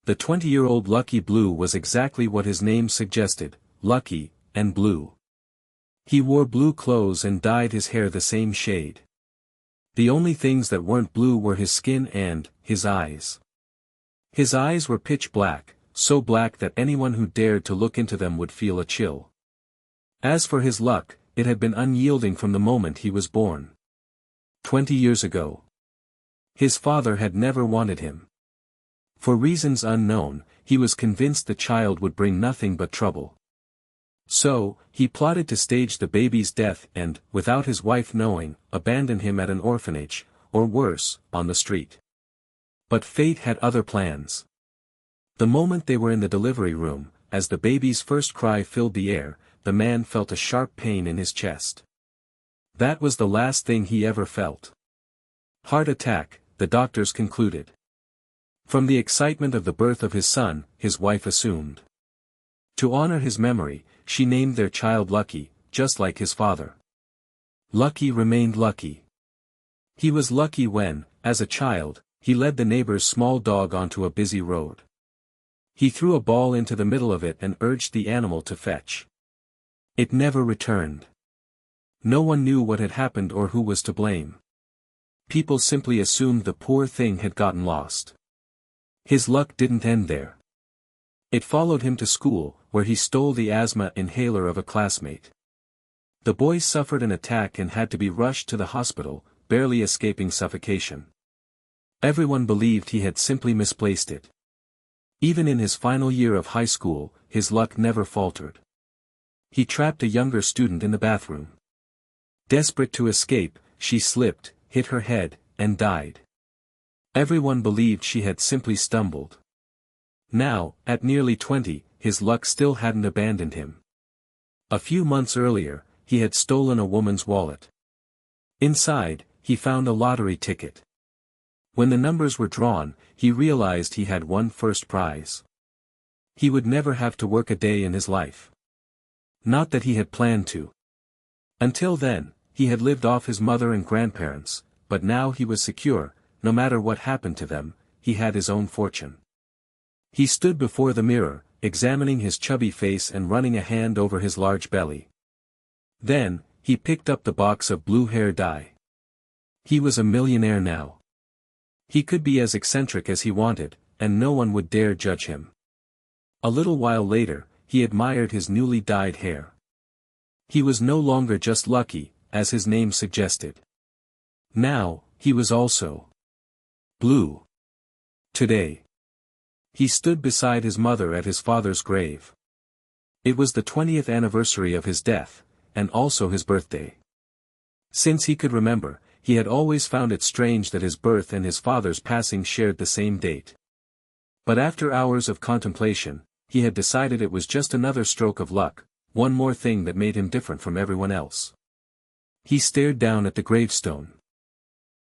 The 20-year-old Lucky Blue was exactly what his name suggested, lucky, and blue. He wore blue clothes and dyed his hair the same shade. The only things that weren't blue were his skin and his eyes. His eyes were pitch black, so black that anyone who dared to look into them would feel a chill. As for his luck, it had been unyielding from the moment he was born. 20 years ago. His father had never wanted him. For reasons unknown, he was convinced the child would bring nothing but trouble. So, he plotted to stage the baby's death and, without his wife knowing, abandon him at an orphanage, or worse, on the street. But fate had other plans. The moment they were in the delivery room, as the baby's first cry filled the air, the man felt a sharp pain in his chest. That was the last thing he ever felt. Heart attack, the doctors concluded. From the excitement of the birth of his son, his wife assumed. To honor his memory, she named their child Lucky, just like his father. Lucky remained lucky. He was lucky when, as a child, he led the neighbor's small dog onto a busy road. He threw a ball into the middle of it and urged the animal to fetch. It never returned. No one knew what had happened or who was to blame. People simply assumed the poor thing had gotten lost. His luck didn't end there. It followed him to school, where he stole the asthma inhaler of a classmate. The boy suffered an attack and had to be rushed to the hospital, barely escaping suffocation. Everyone believed he had simply misplaced it. Even in his final year of high school, his luck never faltered. He trapped a younger student in the bathroom. Desperate to escape, she slipped, hit her head, and died. Everyone believed she had simply stumbled. Now, at nearly 20, his luck still hadn't abandoned him. A few months earlier, he had stolen a woman's wallet. Inside, he found a lottery ticket. When the numbers were drawn, he realized he had won first prize. He would never have to work a day in his life. Not that he had planned to. Until then, he had lived off his mother and grandparents, but now he was secure, no matter what happened to them, he had his own fortune. He stood before the mirror, examining his chubby face and running a hand over his large belly. Then, he picked up the box of blue hair dye. He was a millionaire now. He could be as eccentric as he wanted, and no one would dare judge him. A little while later, he admired his newly dyed hair. He was no longer just lucky, as his name suggested. Now, he was also blue. Today. He stood beside his mother at his father's grave. It was the 20th anniversary of his death, and also his birthday. Since he could remember, he had always found it strange that his birth and his father's passing shared the same date. But after hours of contemplation, he had decided it was just another stroke of luck, one more thing that made him different from everyone else. He stared down at the gravestone.